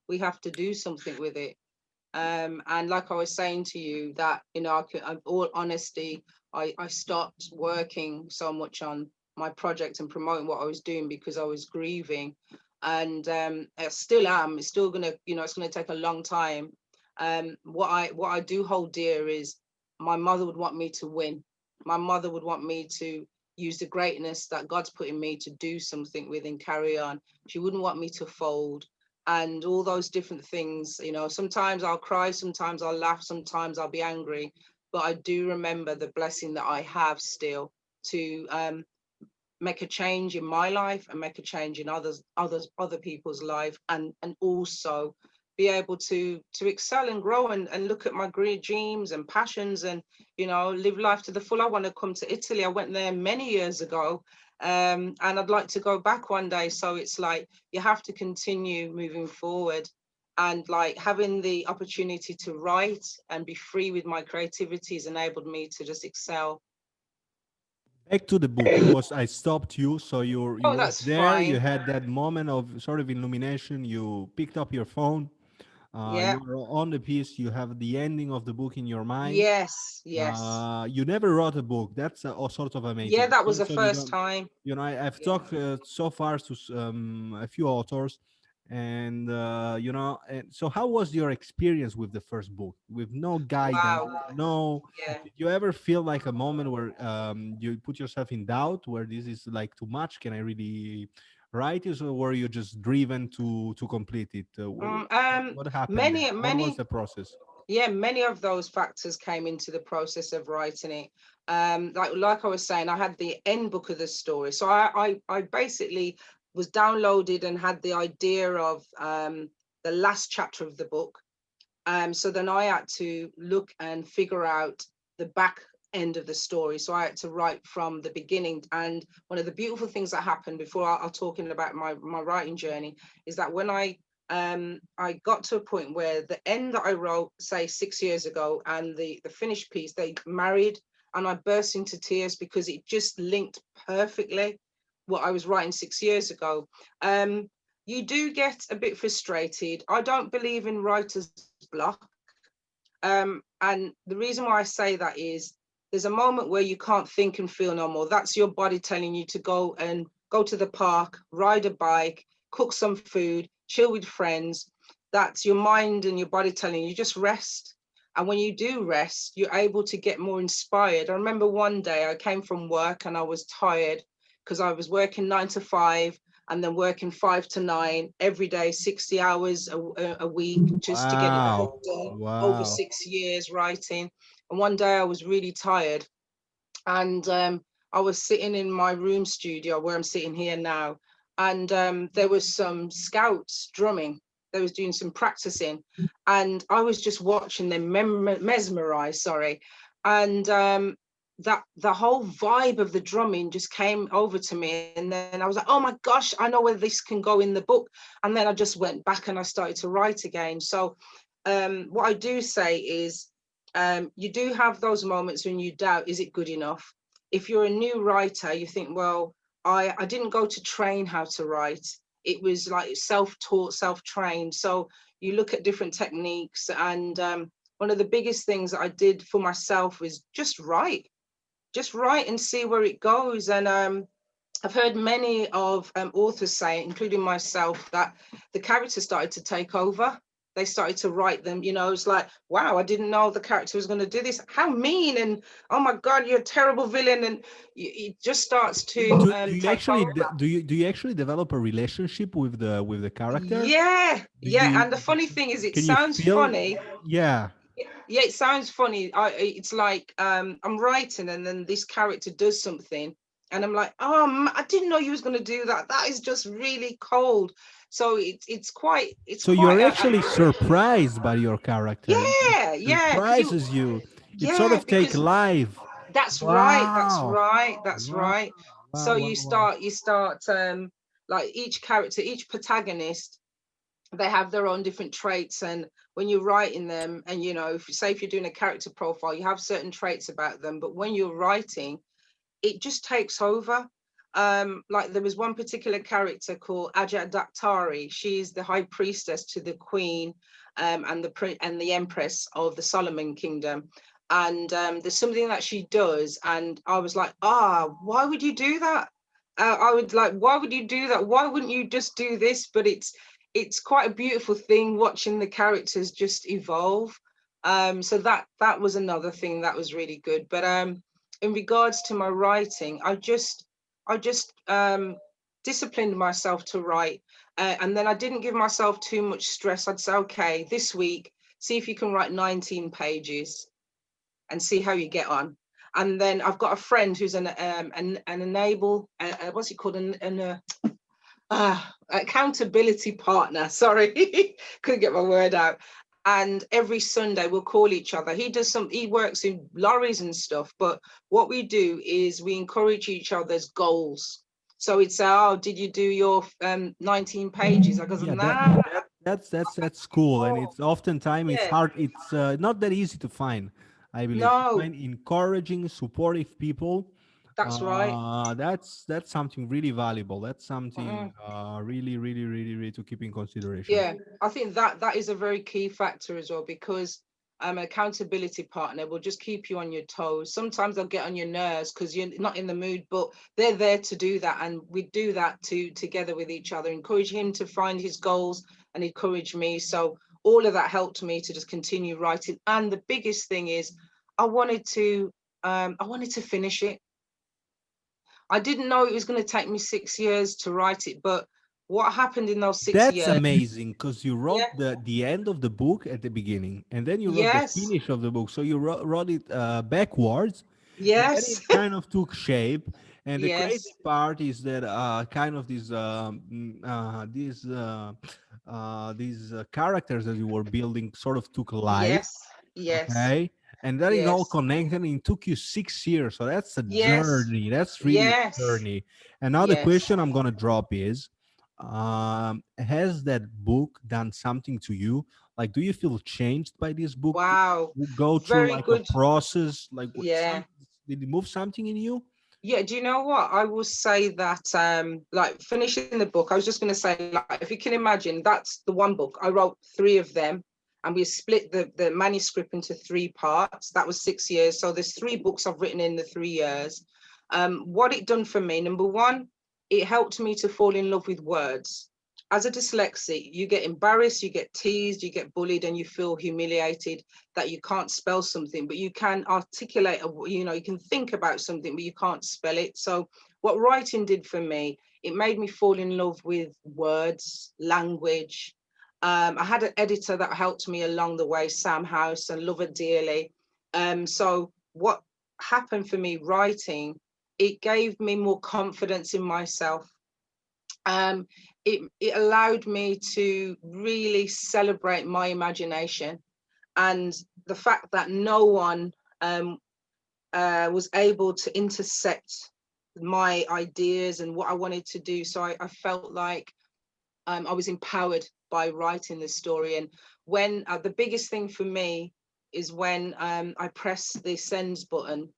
[SPEAKER 2] we have to do something with it. And like I was saying to you, that, you know, all honesty, I stopped working so much on my project and promoting what I was doing because I was grieving, and I still am. It's still gonna, you know, it's gonna take a long time. What I do hold dear is my mother would want me to win. My mother would want me to use the greatness that God's put in me to do something with and carry on. She wouldn't want me to fold, and all those different things. You know, sometimes I'll cry, sometimes I'll laugh, sometimes I'll be angry, but I do remember the blessing that I have still to make a change in my life and make a change in other people's life, and also be able to excel and grow, and look at my dreams and passions, and, you know, live life to the full. I want to come to Italy. I went there many years ago, and I'd like to go back one day. So it's like you have to continue moving forward, and like having the opportunity to write and be free with my creativity has enabled me to just excel.
[SPEAKER 1] Back to the book, I stopped you, so you
[SPEAKER 2] Oh,
[SPEAKER 1] was
[SPEAKER 2] that's
[SPEAKER 1] there, you
[SPEAKER 2] fine.
[SPEAKER 1] had that moment of sort of illumination, you picked up your phone,
[SPEAKER 2] Yeah.
[SPEAKER 1] you were on the piece, you have the ending of the book in your mind.
[SPEAKER 2] Yes, yes.
[SPEAKER 1] You never wrote a book. That's all sort of
[SPEAKER 2] Yeah,
[SPEAKER 1] amazing.
[SPEAKER 2] that was
[SPEAKER 1] So,
[SPEAKER 2] the
[SPEAKER 1] so you
[SPEAKER 2] first
[SPEAKER 1] don't,
[SPEAKER 2] time.
[SPEAKER 1] you know, I've
[SPEAKER 2] Yeah.
[SPEAKER 1] talked so far to a few authors, and you know, and so how was your experience with the first book, with no guidance,
[SPEAKER 2] Wow.
[SPEAKER 1] no?
[SPEAKER 2] Yeah.
[SPEAKER 1] Did you ever feel like a moment where you put yourself in doubt, where this is like too much? Can I really write this, or were you just driven to complete it?
[SPEAKER 2] Um,
[SPEAKER 1] What
[SPEAKER 2] um,
[SPEAKER 1] what happened there?
[SPEAKER 2] many,
[SPEAKER 1] What was
[SPEAKER 2] many,
[SPEAKER 1] the process?
[SPEAKER 2] yeah, many of those factors came into the process of writing it. Like I was saying, I had the end book of the story. So I basically was downloaded and had the idea of the last chapter of the book. So then I had to look and figure out the back end of the story. So I had to write from the beginning. And one of the beautiful things that happened before I'll talking about my writing journey is that when I got to a point where the end that I wrote, say 6 years ago, and the finished piece, they married, and I burst into tears because it just linked perfectly what I was writing 6 years ago. You do get a bit frustrated. I don't believe in writer's block. And the reason why I say that is there's a moment where you can't think and feel no more. That's your body telling you to go to the park, ride a bike, cook some food, chill with friends. That's your mind and your body telling you just rest. And when you do rest, you're able to get more inspired. I remember one day I came from work and I was tired because I was working 9 to 5 and then working 5 to 9 every day, 60 hours a week, just to get it
[SPEAKER 1] Wow.
[SPEAKER 2] all done over
[SPEAKER 1] Wow.
[SPEAKER 2] 6 years writing. And one day I was really tired, and I was sitting in my room studio where I'm sitting here now, and there was some scouts drumming. They was doing some practicing, and I was just watching them, mesmerized. Sorry, and that the whole vibe of the drumming just came over to me, and then I was like, oh my gosh, I know where this can go in the book. And then I just went back and I started to write again. So what I do say is, you do have those moments when you doubt, is it good enough? If you're a new writer, you think, well, I didn't go to train how to write. It was like self-taught, self-trained. So you look at different techniques. And one of the biggest things that I did for myself was just write and see where it goes. And I've heard many of authors say, including myself, that the characters started to take over. They started to write them. It's like, wow, I didn't know the character was going to do this. How mean, and oh my God, you're a terrible villain, and it just starts to
[SPEAKER 1] Do you
[SPEAKER 2] take
[SPEAKER 1] actually
[SPEAKER 2] over.
[SPEAKER 1] do you actually develop a relationship with the character?
[SPEAKER 2] Yeah,
[SPEAKER 1] Do
[SPEAKER 2] yeah. And
[SPEAKER 1] you
[SPEAKER 2] the funny thing is, it
[SPEAKER 1] can you
[SPEAKER 2] sounds
[SPEAKER 1] feel?
[SPEAKER 2] funny.
[SPEAKER 1] Yeah.
[SPEAKER 2] Yeah, it sounds funny. It's like I'm writing, and then this character does something, and I'm like, oh, I didn't know you was going to do that. That is just really cold. So it's
[SPEAKER 1] So
[SPEAKER 2] quite
[SPEAKER 1] you're actually surprised by your character. It
[SPEAKER 2] yeah, yeah, because
[SPEAKER 1] surprises you. It sort
[SPEAKER 2] yeah,
[SPEAKER 1] of take
[SPEAKER 2] because
[SPEAKER 1] life.
[SPEAKER 2] that's right, that's
[SPEAKER 1] Wow.
[SPEAKER 2] right, that's
[SPEAKER 1] Wow.
[SPEAKER 2] right.
[SPEAKER 1] Wow.
[SPEAKER 2] So
[SPEAKER 1] Wow. Wow.
[SPEAKER 2] you start like each character, each protagonist, they have their own different traits. And when you're writing them, and if you're doing a character profile, you have certain traits about them, but when you're writing, it just takes over. Like there was one particular character called Ajat Daktari. She's the high priestess to the queen, and the empress of the Solomon kingdom. And there's something that she does, and I was like, why would you do that? I would like, why would you do that? Why wouldn't you just do this? But it's quite a beautiful thing watching the characters just evolve. So that was another thing that was really good. But in regards to my writing, I just disciplined myself to write, and then I didn't give myself too much stress. I'd say, okay, this week, see if you can write 19 pages and see how you get on. And then I've got a friend who's an enable, what's it called, accountability partner. Sorry, couldn't get my word out. And every Sunday we'll call each other. He works in lorries and stuff, but what we do is we encourage each other's goals. So it's, oh, did you do your 19 pages? I goes,
[SPEAKER 1] Yeah,
[SPEAKER 2] nah.
[SPEAKER 1] that's cool, and
[SPEAKER 2] Oh,
[SPEAKER 1] it's oftentimes it's
[SPEAKER 2] yeah,
[SPEAKER 1] hard. It's not that easy to find. I believe to
[SPEAKER 2] no,
[SPEAKER 1] find encouraging, supportive people.
[SPEAKER 2] that's right.
[SPEAKER 1] That's something really valuable. That's something
[SPEAKER 2] Mm.
[SPEAKER 1] really, really, really, really to keep in consideration.
[SPEAKER 2] Yeah, I think that is a very key factor as well, because an accountability partner will just keep you on your toes. Sometimes they'll get on your nerves because you're not in the mood, but they're there to do that, and we do that together with each other. Encourage him to find his goals and encourage me. So all of that helped me to just continue writing. And the biggest thing is, I wanted to finish it. I didn't know it was going to take me 6 years to write it, but what happened in those six
[SPEAKER 1] That's
[SPEAKER 2] years?
[SPEAKER 1] amazing because you
[SPEAKER 2] Yeah.
[SPEAKER 1] wrote the end of the book at the beginning, and then you wrote the
[SPEAKER 2] Yes.
[SPEAKER 1] finish of the book. So you wrote it backwards, and then
[SPEAKER 2] Yes.
[SPEAKER 1] it kind of took shape. And the crazy
[SPEAKER 2] Yes.
[SPEAKER 1] part is that kind of these characters that you were building sort of took life.
[SPEAKER 2] Yes. Yes.
[SPEAKER 1] Okay. And that is all
[SPEAKER 2] Yes.
[SPEAKER 1] connected, and it took you 6 years. So that's a
[SPEAKER 2] Yes.
[SPEAKER 1] journey. That's really a
[SPEAKER 2] Yes.
[SPEAKER 1] journey. And now the
[SPEAKER 2] Yes.
[SPEAKER 1] question I'm gonna drop is, has that book done something to you? Like, do you feel changed by this book? Did
[SPEAKER 2] Wow.
[SPEAKER 1] you go through
[SPEAKER 2] Very
[SPEAKER 1] like a
[SPEAKER 2] good.
[SPEAKER 1] process? Like,
[SPEAKER 2] Yeah.
[SPEAKER 1] did it move something in you?
[SPEAKER 2] Yeah. Do you know what? I will say that like finishing the book, I was just gonna say, like, if you can imagine, that's the one book. I wrote three of them, and we split the manuscript into three parts. That was 6 years. So there's three books I've written in the 3 years. What it done for me, number one, it helped me to fall in love with words. as a dyslexic, you get embarrassed, you get teased, you get bullied, and you feel humiliated that you can't spell something, but you can articulate, you can think about something, but you can't spell it. So what writing did for me, it made me fall in love with words, language. I had an editor that helped me along the way, Sam House, and love her dearly. So what happened for me writing, it gave me more confidence in myself. um, it allowed me to really celebrate my imagination, and the fact that no one um, was able to intercept my ideas and what I wanted to do. So I felt like I was empowered by writing this story. And when the biggest thing for me is when I pressed the send button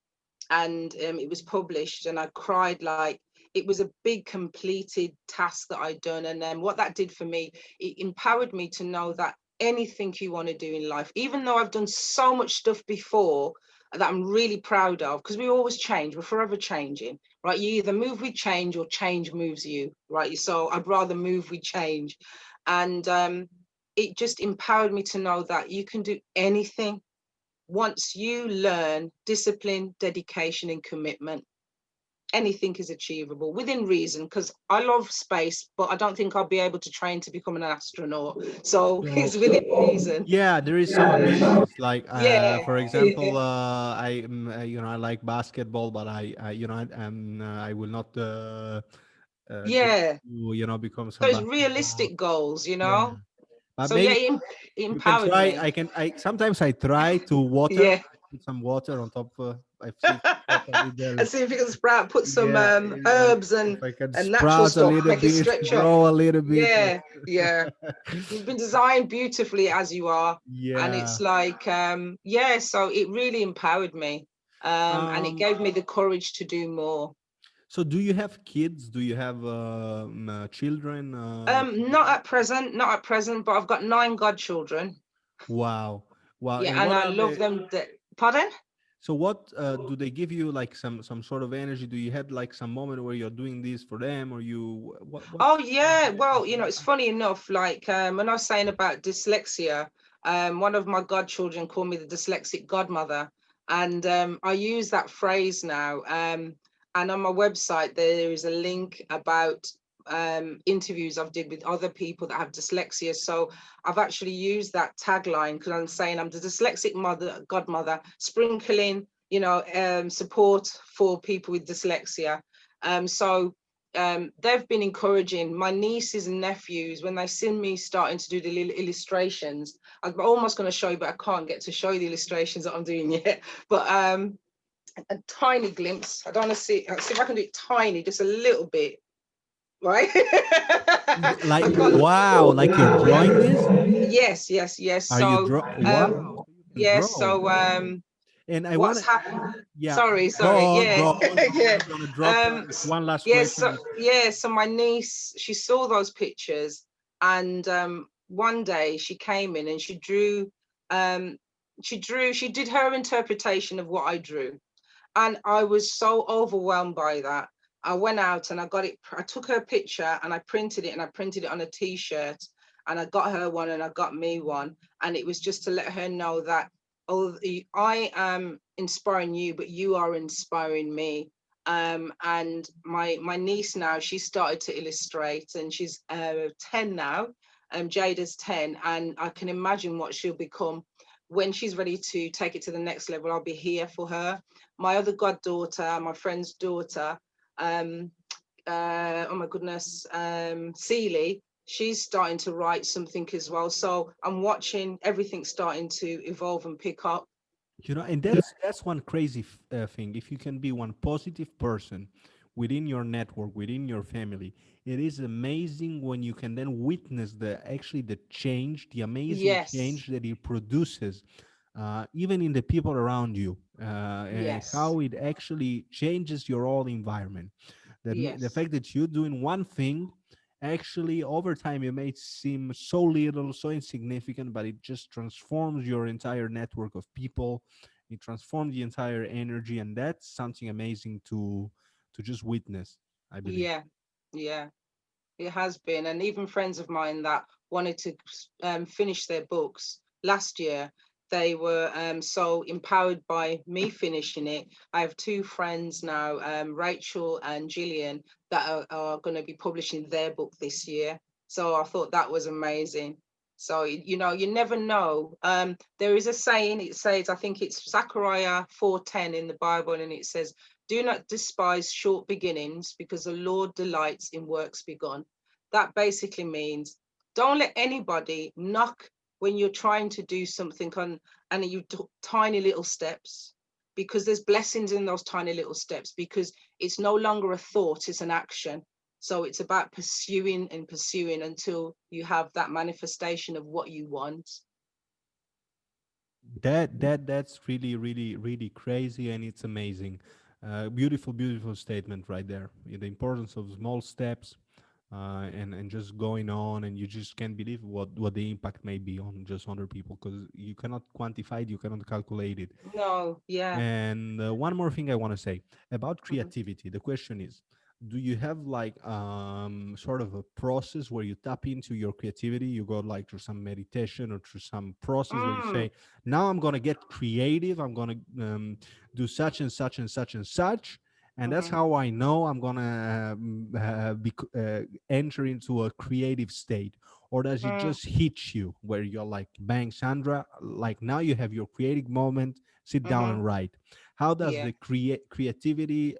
[SPEAKER 2] and it was published, and I cried. Like, it was a big completed task that I'd done. And then what that did for me, it empowered me to know that anything you want to do in life, even though I've done so much stuff before that I'm really proud of, because we always change, we're forever changing, right? You either move with change or change moves you, right? So I'd rather move with change. And it just empowered me to know that you can do anything once you learn discipline, dedication, and commitment. Anything is achievable within reason, because I love space, but I don't think I'll be able to train to become an astronaut. So
[SPEAKER 1] So
[SPEAKER 2] it's within reason.
[SPEAKER 1] yeah, there is some abilities. Like,
[SPEAKER 2] Yeah,
[SPEAKER 1] for
[SPEAKER 2] yeah,
[SPEAKER 1] example, I like basketball, but I will not go
[SPEAKER 2] yeah.
[SPEAKER 1] to become some
[SPEAKER 2] Those
[SPEAKER 1] basketball.
[SPEAKER 2] realistic goals,
[SPEAKER 1] Yeah, but
[SPEAKER 2] So yeah,
[SPEAKER 1] maybe
[SPEAKER 2] it
[SPEAKER 1] you can
[SPEAKER 2] empowered
[SPEAKER 1] try.
[SPEAKER 2] me.
[SPEAKER 1] I sometimes I try to water.
[SPEAKER 2] Yeah.
[SPEAKER 1] Put some water on top. I see if a
[SPEAKER 2] And
[SPEAKER 1] little.
[SPEAKER 2] see if you can sprout, put some
[SPEAKER 1] Yeah,
[SPEAKER 2] herbs
[SPEAKER 1] if I can
[SPEAKER 2] and natural
[SPEAKER 1] sprout a
[SPEAKER 2] stuff,
[SPEAKER 1] little
[SPEAKER 2] make it
[SPEAKER 1] bit,
[SPEAKER 2] stretch up.
[SPEAKER 1] grow a little bit.
[SPEAKER 2] Yeah, yeah. You've been designed beautifully as you are. And
[SPEAKER 1] Yeah.
[SPEAKER 2] it's like, yeah, so it really empowered me. And it
[SPEAKER 1] Um.
[SPEAKER 2] gave me the courage to do more.
[SPEAKER 1] So, do you have kids? Do you have children?
[SPEAKER 2] Not at present, not at present, but I've got 9 godchildren.
[SPEAKER 1] Wow, wow.
[SPEAKER 2] Yeah,
[SPEAKER 1] And
[SPEAKER 2] and
[SPEAKER 1] what
[SPEAKER 2] I
[SPEAKER 1] are
[SPEAKER 2] love
[SPEAKER 1] they?
[SPEAKER 2] them. Pardon?
[SPEAKER 1] So, what do they give you? Like some sort of energy? Do you had like some moment where you're doing this for them, or you what?
[SPEAKER 2] Oh yeah, well, it's funny enough, like when I was saying about dyslexia, one of my godchildren called me the dyslexic godmother. And I use that phrase now. And on my website there is a link about interviews I've did with other people that have dyslexia. So I've actually used that tagline, because I'm saying I'm the dyslexic godmother, sprinkling, support for people with dyslexia. So they've been encouraging my nieces and nephews when they see me starting to do the little illustrations. I'm almost going to show you, but I can't get to show you the illustrations that I'm doing yet. But a tiny glimpse. I don't want to see if I can do it tiny, just a little bit, right?
[SPEAKER 1] Like,
[SPEAKER 2] I can't.
[SPEAKER 1] wow, like you're drawing this?
[SPEAKER 2] Yes, yes, yes.
[SPEAKER 1] Are you
[SPEAKER 2] So,
[SPEAKER 1] draw? Wow, you can
[SPEAKER 2] yes.
[SPEAKER 1] draw.
[SPEAKER 2] So,
[SPEAKER 1] And I want
[SPEAKER 2] what's
[SPEAKER 1] to,
[SPEAKER 2] happened?
[SPEAKER 1] yeah,
[SPEAKER 2] Sorry. Yeah,
[SPEAKER 1] go on.
[SPEAKER 2] yeah.
[SPEAKER 1] I'm gonna drop
[SPEAKER 2] Um,
[SPEAKER 1] one last
[SPEAKER 2] yeah.
[SPEAKER 1] question.
[SPEAKER 2] So, yeah. So my niece, she saw those pictures, and one day she came in and she drew. Um, She did her interpretation of what I drew, and I was so overwhelmed by that. I went out and I got it. I took her picture and I printed it, and I printed it on a T-shirt, and I got her one and I got me one. And it was just to let her know that, oh, I am inspiring you, but you are inspiring me. And my niece now, she started to illustrate, and she's 10 now. Jada's 10, and I can imagine what she'll become when she's ready to take it to the next level. I'll be here for her. My other goddaughter, my friend's daughter, um, oh my goodness, Celie, she's starting to write something as well. So I'm watching everything starting to evolve and pick up.
[SPEAKER 1] And that's one crazy thing. If you can be one positive person within your network, within your family, it is amazing when you can then witness the change, the amazing
[SPEAKER 2] Yes,
[SPEAKER 1] change that it produces, even in the people around you, and
[SPEAKER 2] yes,
[SPEAKER 1] how it actually changes your whole environment. The
[SPEAKER 2] yes,
[SPEAKER 1] fact that you're doing one thing, actually over time it may seem so little, so insignificant, but it just transforms your entire network of people. It transforms the entire energy, and that's something amazing to just witness, I believe.
[SPEAKER 2] yeah, yeah. It has been. And even friends of mine that wanted to finish their books last year, they were so empowered by me finishing it. I have two friends now, Rachel and Gillian, that are going to be publishing their book this year. So I thought that was amazing. So, you know, you never know. There is a saying, it says, I think it's Zechariah 4:10 in the Bible, and it says, do not despise short beginnings because the Lord delights in works begun. That basically means don't let anybody knock when you're trying to do something on and you do tiny little steps, because there's blessings in those tiny little steps, because it's no longer a thought, it's an action. So it's about pursuing and pursuing until you have that manifestation of what you want.
[SPEAKER 1] That's really, really, really crazy, and it's amazing. Beautiful, beautiful statement right there. The importance of small steps, and just going on, and you just can't believe what the impact may be on just other people, because you cannot quantify it, you cannot calculate it.
[SPEAKER 2] No, yeah.
[SPEAKER 1] And one more thing I want to say about
[SPEAKER 2] Mhm.
[SPEAKER 1] creativity. The question is, do you have like sort of a process where you tap into your creativity? You go like through some meditation or through some process where you
[SPEAKER 2] Mm,
[SPEAKER 1] say, now I'm going to get creative. I'm going to do such and such and such and such. And that's
[SPEAKER 2] mhm,
[SPEAKER 1] how I know I'm going to enter into a creative state. Or does it
[SPEAKER 2] mm,
[SPEAKER 1] just hit you where you're like, bang, Sandra, like now you have your creative moment, sit down
[SPEAKER 2] mhm.
[SPEAKER 1] and write? How does
[SPEAKER 2] Yeah.
[SPEAKER 1] the creativity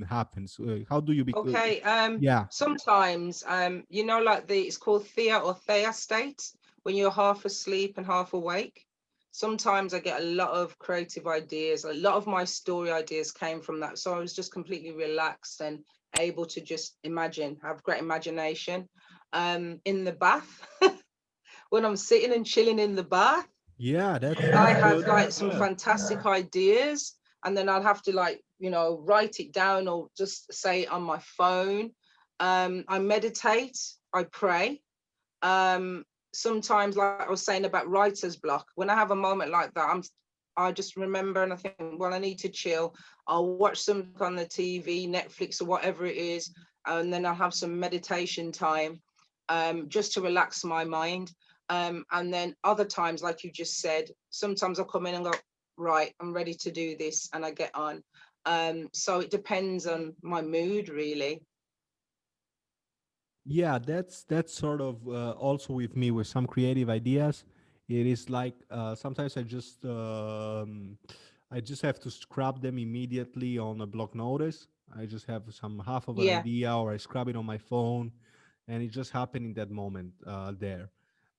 [SPEAKER 1] happens? How do you
[SPEAKER 2] Okay.
[SPEAKER 1] yeah,
[SPEAKER 2] Sometimes, you know, like it's called thea state, when you're half asleep and half awake. Sometimes I get a lot of creative ideas. A lot of my story ideas came from that. So I was just completely relaxed and able to just imagine, have great imagination. In the bath, when I'm sitting and chilling in the bath,
[SPEAKER 1] yeah,
[SPEAKER 2] I
[SPEAKER 1] that's
[SPEAKER 2] have
[SPEAKER 1] good.
[SPEAKER 2] like some
[SPEAKER 1] Yeah.
[SPEAKER 2] fantastic ideas, and then I'll have to, like, you know, write it down or just say it on my phone. I meditate, I pray. Um, Sometimes, like I was saying about writer's block, when I have a moment like that, I just remember and I think, well, I need to chill. I'll watch something on the TV, Netflix or whatever it is, and then I'll have some meditation time, just to relax my mind. And then other times, like you just said, sometimes I'll come in and go, right, I'm ready to do this, and I get on. So it depends on my mood, really.
[SPEAKER 1] Yeah, that's sort of also with me with some creative ideas. It is like sometimes I just have to scrap them immediately on a block notice. I just have some half of an
[SPEAKER 2] Yeah.
[SPEAKER 1] idea, or I scrap it on my phone, and it just happened in that moment there.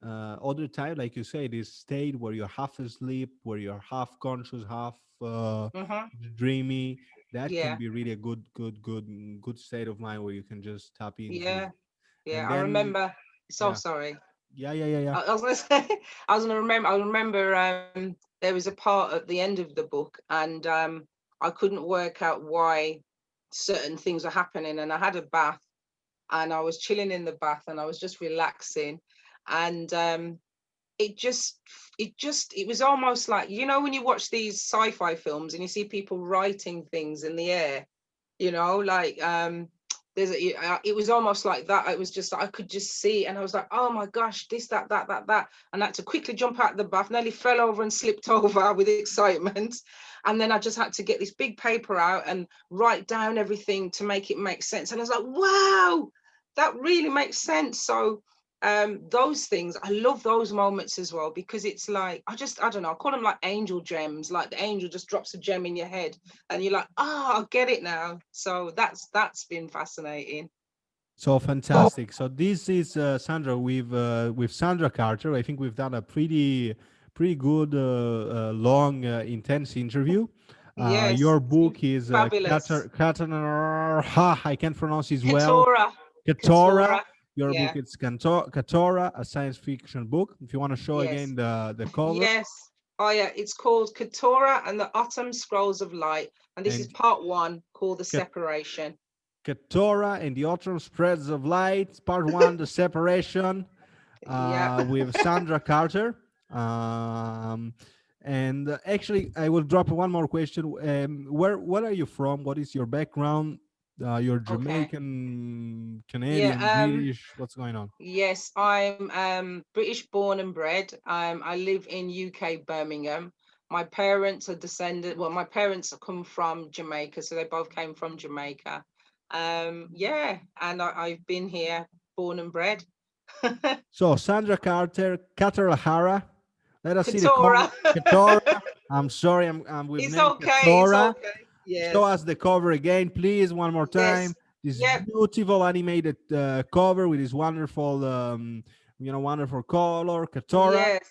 [SPEAKER 1] Other time, like you say, this state where you're half asleep, where you're half conscious, half
[SPEAKER 2] Mm-hmm.
[SPEAKER 1] dreamy. That can
[SPEAKER 2] Yeah.
[SPEAKER 1] be really a good state of mind where you can just tap into.
[SPEAKER 2] Yeah. Yeah.
[SPEAKER 1] And
[SPEAKER 2] I
[SPEAKER 1] then
[SPEAKER 2] remember. So
[SPEAKER 1] yeah,
[SPEAKER 2] sorry.
[SPEAKER 1] yeah.
[SPEAKER 2] I was gonna say, I was gonna remember. I remember there was a part at the end of the book, and I couldn't work out why certain things were happening. And I had a bath, and I was chilling in the bath, and I was just relaxing, and it just, it was almost like, you know, when you watch these sci-fi films and you see people writing things in the air, you know, like it was almost like that. It was just, I could just see, and I was like, oh my gosh, this, that, and I had to quickly jump out of the bath, nearly fell over and slipped over with excitement. And then I just had to get this big paper out and write down everything to make it make sense. And I was like, wow, that really makes sense. So those things, I love those moments as well, because it's like, I don't know, I call them like angel gems. Like the angel just drops a gem in your head and you're like, oh, I get it now. So that's been fascinating.
[SPEAKER 1] So fantastic. So this is Sandra with Sandra Carter. I think we've done a pretty good long intense interview.
[SPEAKER 2] Yes,
[SPEAKER 1] Your
[SPEAKER 2] it's been
[SPEAKER 1] book is
[SPEAKER 2] fabulous.
[SPEAKER 1] I can't pronounce it well.
[SPEAKER 2] Keturah.
[SPEAKER 1] Kettorah.
[SPEAKER 2] Keturah.
[SPEAKER 1] Your book
[SPEAKER 2] Yeah.
[SPEAKER 1] is Kettorah, a science fiction book. If you want to show
[SPEAKER 2] Yes.
[SPEAKER 1] again the cover.
[SPEAKER 2] Yes. Oh yeah, it's called Keturah and the Autumn Scrolls of Light. And this is
[SPEAKER 1] And
[SPEAKER 2] part one, called The Separation.
[SPEAKER 1] Ketorah and the Autumn Spreads of Light, Part 1, The Separation,
[SPEAKER 2] Yeah.
[SPEAKER 1] with Sandra Carter. Um, and actually, I will drop one more question. Where are you from? What is your background? You're
[SPEAKER 2] Okay.
[SPEAKER 1] Jamaican,
[SPEAKER 2] Yeah.
[SPEAKER 1] Canadian, British. What's going on?
[SPEAKER 2] Yes, I'm British born and bred. I live in UK, Birmingham. My parents are descended. Well, my parents come from Jamaica, so they both came from Jamaica. Yeah, and I've been here, born and bred.
[SPEAKER 1] So Sandra Carter, Katarahara. Let us see the cover.
[SPEAKER 2] Katora.
[SPEAKER 1] Kettorah. I'm sorry, we've
[SPEAKER 2] It's
[SPEAKER 1] named
[SPEAKER 2] okay. It's
[SPEAKER 1] Kettorah.
[SPEAKER 2] okay.
[SPEAKER 1] Show
[SPEAKER 2] Yes.
[SPEAKER 1] us the cover again, please, one more
[SPEAKER 2] Yes.
[SPEAKER 1] time. This
[SPEAKER 2] Yep.
[SPEAKER 1] beautiful animated cover with this wonderful, wonderful color, Kettorah.
[SPEAKER 2] Yes.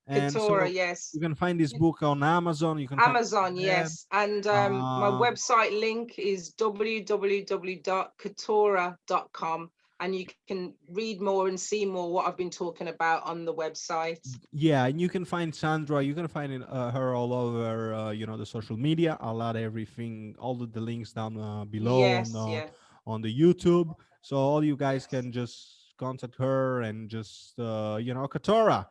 [SPEAKER 1] And
[SPEAKER 2] Katora.
[SPEAKER 1] so
[SPEAKER 2] Yes.
[SPEAKER 1] you can find this book on Amazon. You can find it
[SPEAKER 2] Amazon,
[SPEAKER 1] on the web.
[SPEAKER 2] yes. And my
[SPEAKER 1] Um,
[SPEAKER 2] website link is www.katora.com. And you can read more and see more what I've been talking about on the website.
[SPEAKER 1] yeah, and you can find Sandra. You can find her all over, the social media. I'll add everything, all the links down below
[SPEAKER 2] Yes, yeah.
[SPEAKER 1] on the YouTube, so all you guys can just contact her and just Kettorah,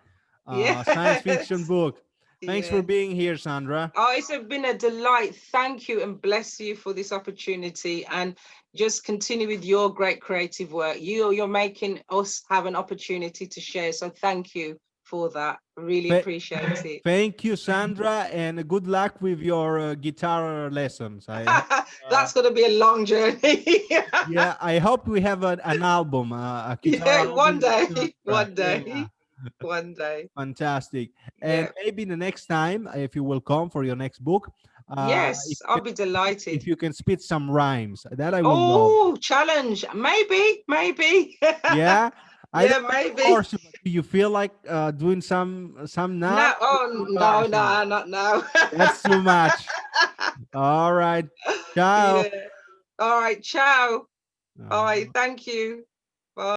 [SPEAKER 1] science fiction
[SPEAKER 2] Yes.
[SPEAKER 1] book. Thanks for
[SPEAKER 2] Yeah.
[SPEAKER 1] being here, Sandra.
[SPEAKER 2] Oh, it's been a delight. Thank you and bless you for this opportunity. And just continue with your great creative work. You're making us have an opportunity to share. So thank you for that. Really
[SPEAKER 1] Th-
[SPEAKER 2] appreciate it.
[SPEAKER 1] Thank you, Sandra, and good luck with your guitar lessons. I hope,
[SPEAKER 2] That's going to be a long journey.
[SPEAKER 1] yeah, I hope we have an album, a guitar
[SPEAKER 2] Yeah, one
[SPEAKER 1] album with
[SPEAKER 2] day,
[SPEAKER 1] Sandra.
[SPEAKER 2] one
[SPEAKER 1] Yeah,
[SPEAKER 2] day, one day.
[SPEAKER 1] fantastic. And
[SPEAKER 2] Yeah.
[SPEAKER 1] maybe the next time, if you will come for your next book,
[SPEAKER 2] Yes, I'll be
[SPEAKER 1] if
[SPEAKER 2] delighted.
[SPEAKER 1] you can spit some rhymes, that I will love.
[SPEAKER 2] Oh, challenge. Maybe, maybe.
[SPEAKER 1] Yeah, I
[SPEAKER 2] Yeah,
[SPEAKER 1] don't want to
[SPEAKER 2] maybe.
[SPEAKER 1] force you, but do you feel like doing some now?
[SPEAKER 2] No, oh,
[SPEAKER 1] Too
[SPEAKER 2] no,
[SPEAKER 1] embarrassing.
[SPEAKER 2] no, not now.
[SPEAKER 1] That's too much. All right. Ciao.
[SPEAKER 2] Yeah. All right. Ciao. All right.
[SPEAKER 1] Uh,
[SPEAKER 2] Thank you.